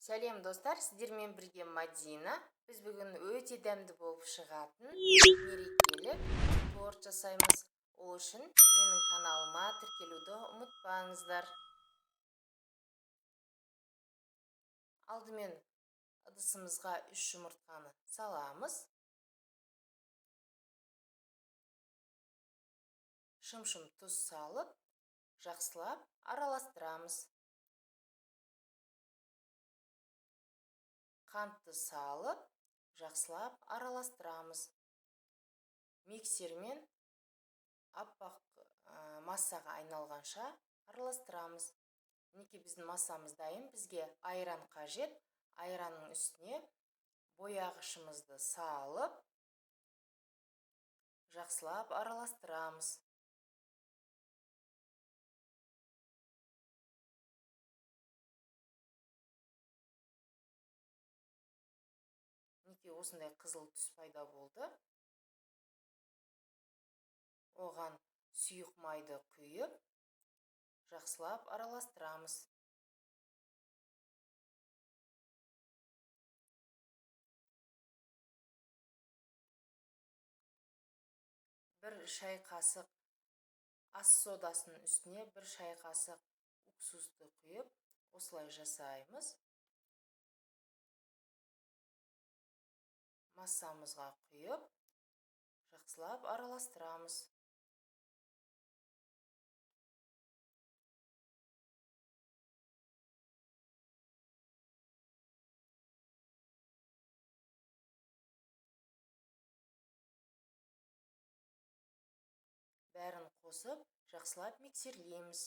Сәлем достар, сіздермен бірге Мадина. Біз бүгін өте дәмді болып шығатын мерекелік торт жасаймыз. Ол үшін менің каналыма тіркелуді ұмытпаңыздар. Алдымен ыдысымызға 3 жұмыртқаны саламыз. Шым-шым тұз салып, жақсылап араластырамыз. Қантты салып, жақсылап араластырамыз. Миксермен аппақ массаға айналғанша араластырамыз. Мінекей біздің массамыз дайын, бізге айран қажет. Айранның үстіне бояғышымызды салып, жақсылап араластырамыз. Мінекей осындай қызыл түс пайда болды. Оған сұйық майды құйып, жақсылап араластырамыз. Бір шай қасық ас содасын үстіне бір шай қасық уксусты құйып, осылай жасаймыз. Массамызға құйып, жақсылап араластырамыз. Бәрін қосып, жақсылап миксерлейміз.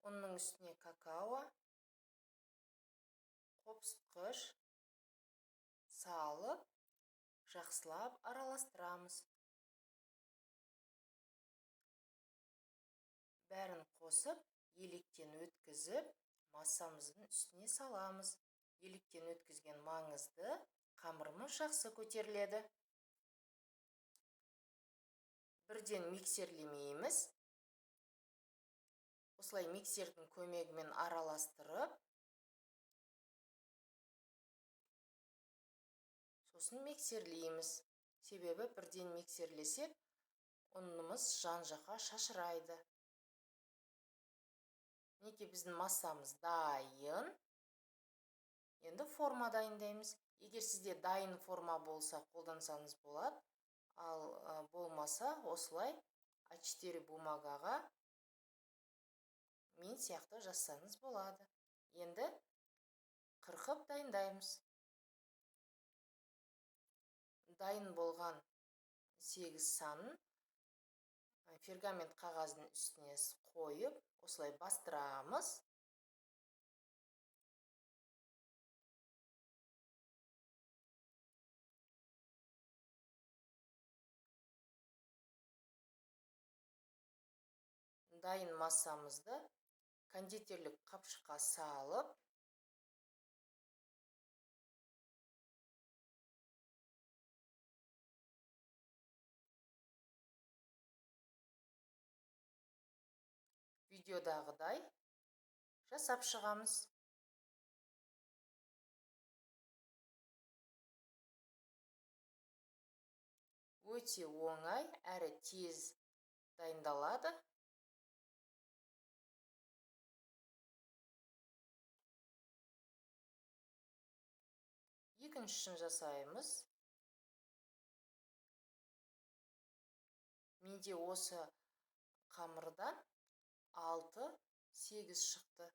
Оның үстіне какао, қопсытқыш салып, жақсылап араластырамыз. Бәрін қосып, електен өткізіп, массамыздың үстіне саламыз. Електен өткізген маңызды, қамырымыз жақсы көтеріледі. Бірден миксерлемейміз. Осылай миксердің көмегімен араластырып, сосын миксерлейміз. Себебі бірден миксерлесек, ұнымыз жан-жаққа шашырайды. Мінекей біздің массамыз дайын. Енді форма дайындаймыз. Егер сізде дайын форма болса, қолдансаңыз болады. Ал болмаса, осылай А4 бумагаға мен сияқты жазсаңыз болады. Енді қырқып дайындаймыз. Дайын болған 8 санын пергамент қағаздың үстіне қойып, осылай бастырамыз. Дайын массамызды кондитерлік қапшыққа салып, видеодағыдай жасап шығамыз. Өте оңай әрі тез дайындалады. Екіншісін жасаймыз. Менде осы қамырдан 6-8 шықты.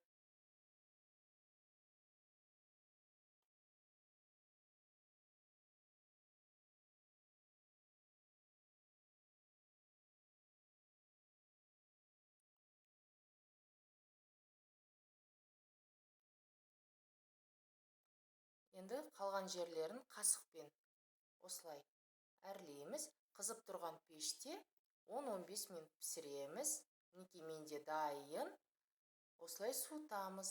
Енді қалған жерлерін қасықпен осылай әрлейміз. Қызып тұрған пеште 10-15 минут пісіреміз. Мінекей менде дайын. Осылай суытамыз.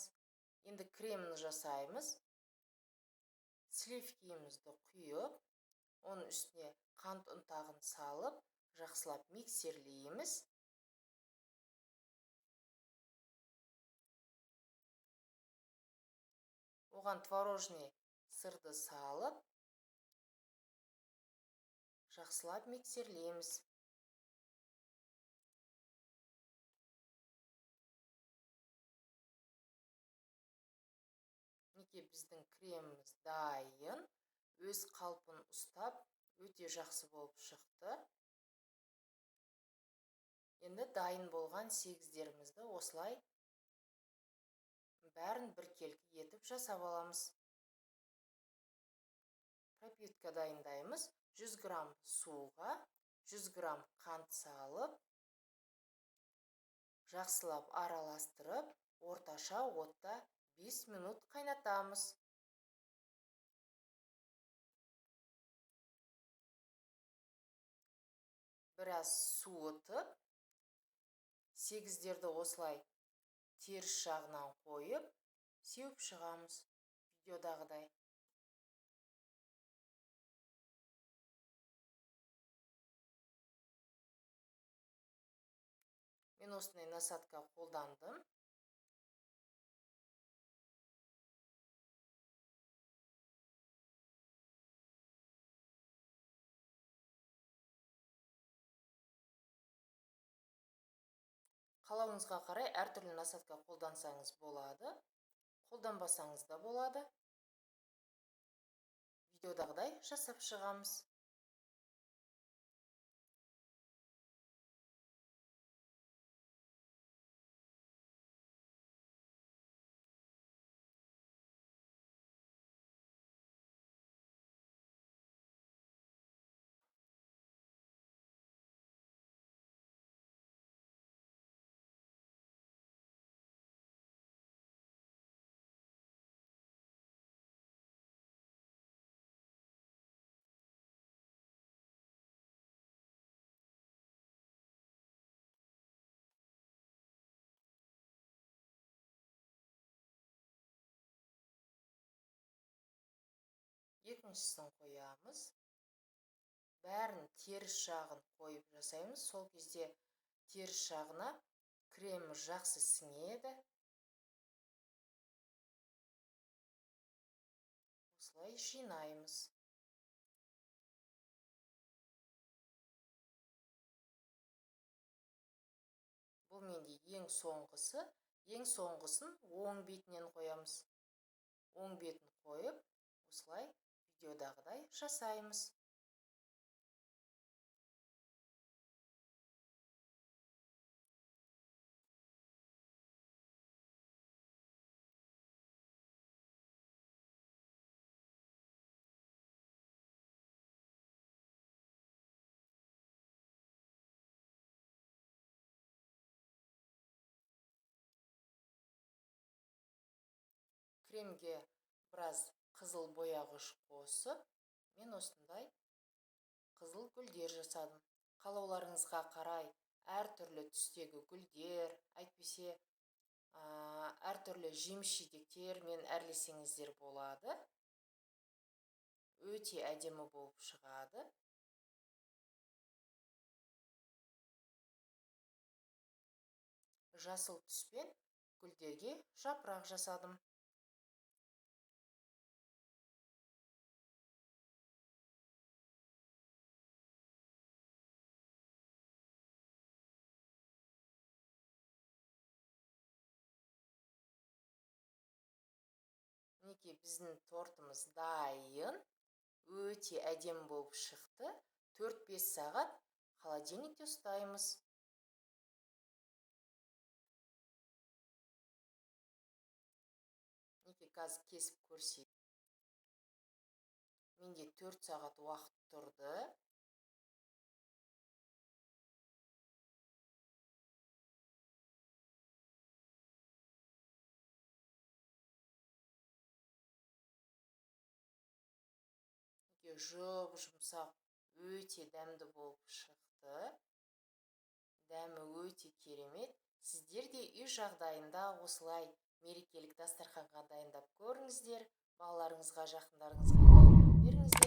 Енді кремін жасаймыз. сливкемізді құйып, оның үстіне қант ұнтағын салып, жақсылап миксерлейміз. Оған творожный сырды салып, жақсылап миксерлейміз. Мінекей біздің креміміз дайын, өз қалпын ұстап, өте жақсы болып шықты. Енді дайын болған сегіздерімізді осылай бәрін біркелкі етіп жасап аламыз. Пропитка дайындаймыз. 100 грамм суға 100 грамм қант салып, жақсылап араластырып, орташа отта 5 минут қайнатамыз. Біраз суытып, сегіздерді осылай теріс жағынан қойып, сеуіп шығамыз. Видеодағыдай. Мен осындай насадка қолдандым. Қалауыңызға қарай әртүрлі насадка қолдансаңыз болады, қолданбасаңыз да болады. Видеодағыдай жасап шығамыз. Екіншісін қоямыз. Бәрін теріс жағын қойып жасаймыз. Сол кезде теріс жағына кремі жақсы сіңеді. Осылай жинаймыз. Бұл менде ең соңғысы. Ең соңғысын оң бетінен қоямыз. Оң бетін қойып, осылай видеодағыдай жасаймыз. Кремге біраз қызыл бояғыш қосып, мен осындай қызыл гүлдер жасадым. Қалауларыңызға қарай әртүрлі түстегі гүлдер, әйтпесе әртүрлі жеміс-жидектер мен әрлесеңіздер болады. Өте әдемі болып шығады. Жасыл түспен гүлдерге жапырақ жасадым. Мінекей біздің тортымыз дайын. Өте әдемі болып шықты. 4-5 сағат холодильникте ұстаймыз. Мінекей қазір кесіп көрсетейін. Менде 4 сағат уақыт тұрды. Жұп-жұмсақ, өте дәмді болып шықты. Дәмі өте керемет. Сіздер де үй жағдайында осылай мерекелік дастарханға дайындап көріңіздер. Балаларыңызға, жақындарыңызға беріңіздер.